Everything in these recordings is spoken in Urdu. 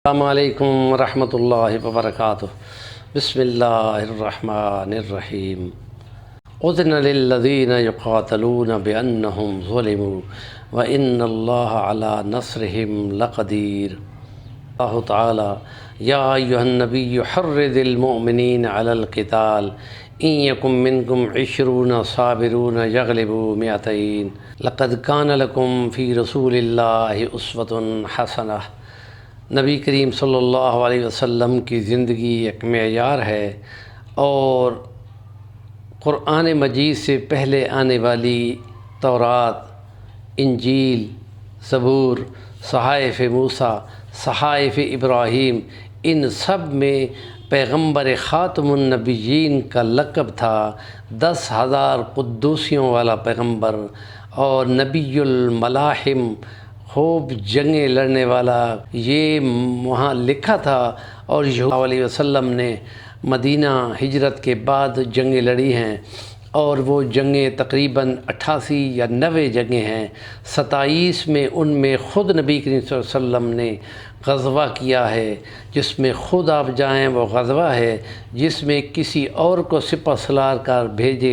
السلام علیکم ورحمۃ اللہ وبرکاتہ۔ بسم اللہ الرحمن الرحیم۔ اذن للذین یقاتلون بانہم ظلموا وان اللہ علی نصرہم لقدیر۔ اللہ تعالی یا ایھا النبی حرض المؤمنین علی القتال ان یکن منکم 20 صابرون یغلبوا 200 لقد کان لکم فی رسول اللہ اسوۃ حسنہ۔ نبی کریم صلی اللہ علیہ وسلم کی زندگی ایک معیار ہے اور قرآن مجید سے پہلے آنے والی تورات، انجیل، زبور، صحائف موسیٰ، صحائف ابراہیم، ان سب میں پیغمبر خاتم النبیین کا لقب تھا۔ 10,000 قدوسیوں والا پیغمبر اور نبی الملاحم، خوب جنگیں لڑنے والا، یہ وہاں لکھا تھا۔ اور صلی اللہ علیہ وسلم نے مدینہ ہجرت کے بعد جنگیں لڑی ہیں، اور وہ جنگیں تقریباً 88 یا 90 جنگیں ہیں۔ 27 میں ان میں خود نبی کریم صلی اللہ علیہ وسلم نے غزوہ کیا ہے، جس میں خود آپ جائیں وہ غزوہ ہے، جس میں کسی اور کو سپہ سالار کر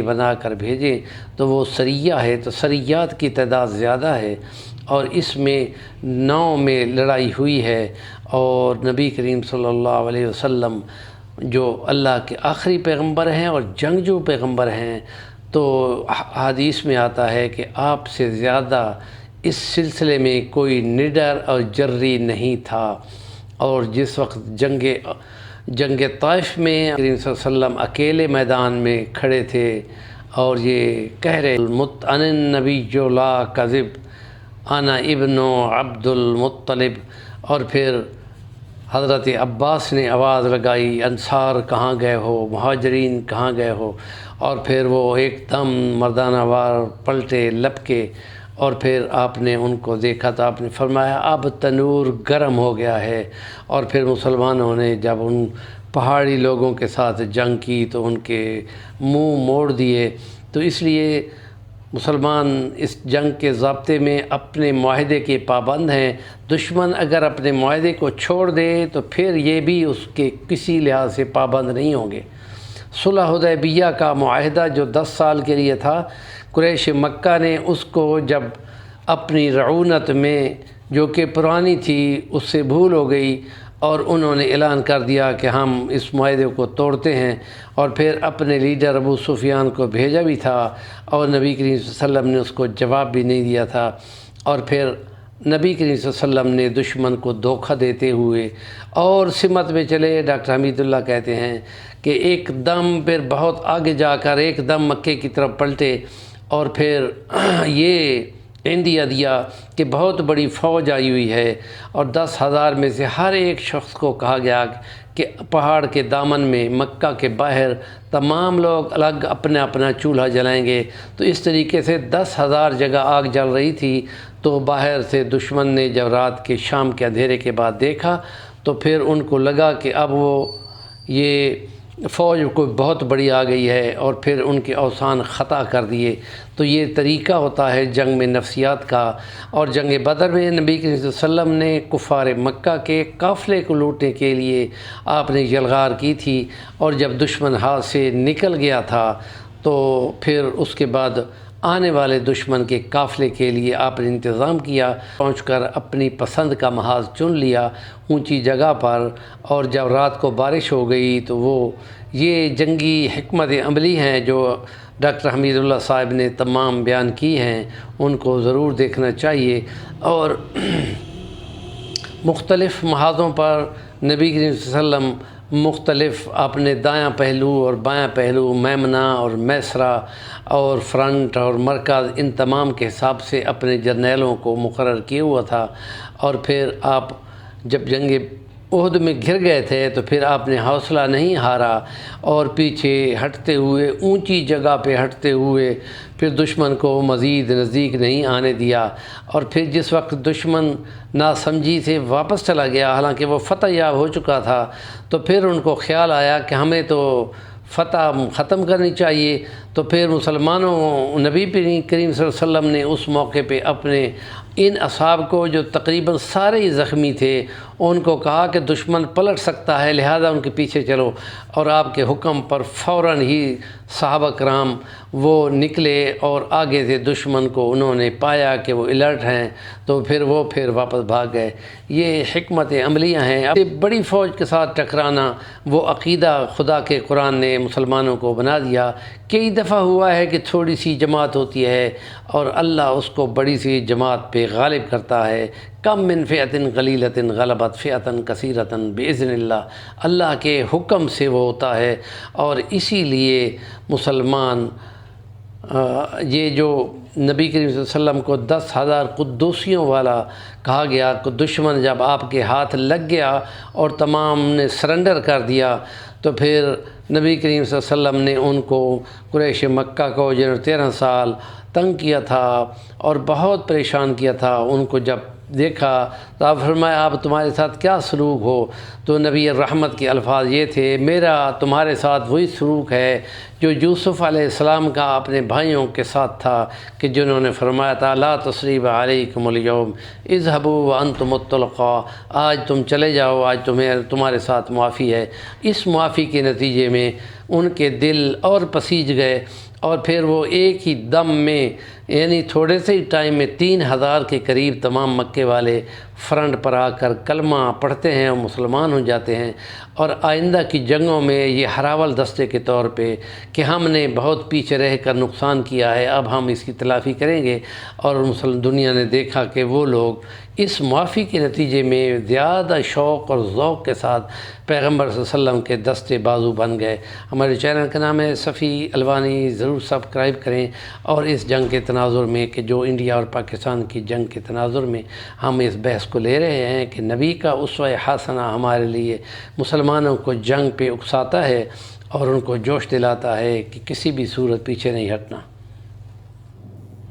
بنا کر بھیجیں تو وہ سریہ ہے، تو سریات کی تعداد زیادہ ہے، اور اس میں 9 میں لڑائی ہوئی ہے۔ اور نبی کریم صلی اللہ علیہ وسلم جو اللہ کے آخری پیغمبر ہیں اور جنگجو پیغمبر ہیں، تو حدیث میں آتا ہے کہ آپ سے زیادہ اس سلسلے میں کوئی نڈر اور جری نہیں تھا۔ اور جس وقت جنگ طائف میں کریم صلی اللہ علیہ وسلم اکیلے میدان میں کھڑے تھے اور یہ کہہ رہے ان النبی جو لا کذب انا ابن عبد المطلب، اور پھر حضرت عباس نے آواز لگائی انصار کہاں گئے ہو، مہاجرین کہاں گئے ہو، اور پھر وہ ایک دم مردانہ وار پلٹے لپکے، اور پھر آپ نے ان کو دیکھا تو آپ نے فرمایا اب تنور گرم ہو گیا ہے۔ اور پھر مسلمانوں نے جب ان پہاڑی لوگوں کے ساتھ جنگ کی تو ان کے منہ موڑ دیے۔ تو اس لیے مسلمان اس جنگ کے ضابطے میں اپنے معاہدے کے پابند ہیں۔ دشمن اگر اپنے معاہدے کو چھوڑ دے تو پھر یہ بھی اس کے کسی لحاظ سے پابند نہیں ہوں گے۔ صلح حدیبیہ کا معاہدہ جو 10 سال کے لیے تھا، قریش مکہ نے اس کو جب اپنی رعونت میں جو کہ پرانی تھی اس سے بھول ہو گئی، اور انہوں نے اعلان کر دیا کہ ہم اس معاہدے کو توڑتے ہیں، اور پھر اپنے لیڈر ابو سفیان کو بھیجا بھی تھا، اور نبی کریم صلی اللہ علیہ وسلم نے اس کو جواب بھی نہیں دیا تھا۔ اور پھر نبی کریم صلی اللہ علیہ وسلم نے دشمن کو دھوکہ دیتے ہوئے اور سمت میں چلے۔ ڈاکٹر حمید اللہ کہتے ہیں کہ ایک دم پھر بہت آگے جا کر ایک دم مکے کی طرف پلٹے، اور پھر یہ اندیا دیا کہ بہت بڑی فوج آئی ہوئی ہے، اور 10,000 میں سے ہر ایک شخص کو کہا گیا کہ پہاڑ کے دامن میں مکہ کے باہر تمام لوگ الگ اپنا اپنا چولہا جلائیں گے۔ تو اس طریقے سے 10,000 جگہ آگ جل رہی تھی، تو باہر سے دشمن نے جب رات کے شام کے اندھیرے کے بعد دیکھا تو پھر ان کو لگا کہ اب وہ یہ فوج کوئی بہت بڑی آ گئی ہے، اور پھر ان کے اوثان خطا کر دیے۔ تو یہ طریقہ ہوتا ہے جنگ میں نفسیات کا۔ اور جنگ بدر میں نبی کریم صلی اللہ علیہ وسلم نے کفار مکہ کے قافلے کو لوٹنے کے لیے آپ نے یلغار کی تھی، اور جب دشمن ہاتھ سے نکل گیا تھا تو پھر اس کے بعد آنے والے دشمن کے قافلے کے لیے آپ نے انتظام کیا، پہنچ کر اپنی پسند کا محاذ چن لیا اونچی جگہ پر، اور جب رات کو بارش ہو گئی تو وہ یہ جنگی حکمت عملی ہیں جو ڈاکٹر حمید اللہ صاحب نے تمام بیان کی ہیں، ان کو ضرور دیکھنا چاہیے۔ اور مختلف محاذوں پر نبی کریم صلی اللہ علیہ وسلم مختلف اپنے دایاں پہلو اور بایاں پہلو، میمنہ اور میسرہ اور فرنٹ اور مرکز، ان تمام کے حساب سے اپنے جرنیلوں کو مقرر کیا ہوا تھا۔ اور پھر آپ جب جنگ احد میں گر گئے تھے تو پھر آپ نے حوصلہ نہیں ہارا، اور پیچھے ہٹتے ہوئے اونچی جگہ پہ ہٹتے ہوئے پھر دشمن کو مزید نزدیک نہیں آنے دیا۔ اور پھر جس وقت دشمن ناسمجھی سے واپس چلا گیا، حالانکہ وہ فتح یاب ہو چکا تھا، تو پھر ان کو خیال آیا کہ ہمیں تو فتح ختم کرنی چاہیے۔ تو پھر مسلمانوں نبی کریم صلی اللہ علیہ وسلم نے اس موقع پہ اپنے ان اصحاب کو جو تقریباً سارے ہی زخمی تھے ان کو کہا کہ دشمن پلٹ سکتا ہے، لہذا ان کے پیچھے چلو، اور آپ کے حکم پر فوراً ہی صحابہ کرام وہ نکلے اور آگے سے دشمن کو انہوں نے پایا کہ وہ الرٹ ہیں تو پھر واپس بھاگ گئے۔ یہ حکمت عملیاں ہیں۔ اب بڑی فوج کے ساتھ ٹکرانا، وہ عقیدہ خدا کے قرآن نے مسلمانوں کو بنا دیا۔ کئی دفعہ ہوا ہے کہ تھوڑی سی جماعت ہوتی ہے اور اللہ اس کو بڑی سی جماعت پہ غالب کرتا ہے۔ کم من فئۃ قلیلۃ غلبت فئۃ کثیرۃ باذن اللہ، اللہ کے حکم سے وہ ہوتا ہے۔ اور اسی لیے مسلمان یہ جو نبی کریم صلی اللہ علیہ وسلم کو 10,000 قدوسیوں والا کہا گیا، کہ دشمن جب آپ کے ہاتھ لگ گیا اور تمام نے سرنڈر کر دیا تو پھر نبی کریم صلی اللہ علیہ وسلم نے ان کو، قریش مکہ کو جنہوں نے 13 سال تنگ کیا تھا اور بہت پریشان کیا تھا، ان کو جب دیکھا تو آپ فرمایا آپ تمہارے ساتھ کیا سلوک ہو؟ تو نبی الرحمت کے الفاظ یہ تھے، میرا تمہارے ساتھ وہی سلوک ہے جو یوسف علیہ السلام کا اپنے بھائیوں کے ساتھ تھا، کہ جنہوں نے فرمایا تھا لا تثریب علیکم اليوم اذهبوا وانتم الطلقاء، آج تم چلے جاؤ، آج تمہارے ساتھ معافی ہے۔ اس معافی کے نتیجے میں ان کے دل اور پسیج گئے، اور پھر وہ ایک ہی دم میں، یعنی تھوڑے سے ہی ٹائم میں 3,000 کے قریب تمام مکے والے فرنٹ پر آ کر کلمہ پڑھتے ہیں اور مسلمان ہو جاتے ہیں۔ اور آئندہ کی جنگوں میں یہ ہراول دستے کے طور پہ کہ ہم نے بہت پیچھے رہ کر نقصان کیا ہے، اب ہم اس کی تلافی کریں گے۔ اور دنیا نے دیکھا کہ وہ لوگ اس معافی کے نتیجے میں زیادہ شوق اور ذوق کے ساتھ پیغمبر صلی اللہ علیہ وسلم کے دستے بازو بن گئے۔ ہمارے چینل کا نام ہے صفی الوانی، ضرور سبسکرائب کریں۔ اور اس جنگ کے تناظر میں، کہ جو انڈیا اور پاکستان کی جنگ کے تناظر میں ہم اس بحث کو لے رہے ہیں کہ نبی کا اسوہ حسنہ ہمارے لیے مسلمانوں کو جنگ پہ اکساتا ہے اور ان کو جوش دلاتا ہے کہ کسی بھی صورت پیچھے نہیں ہٹنا۔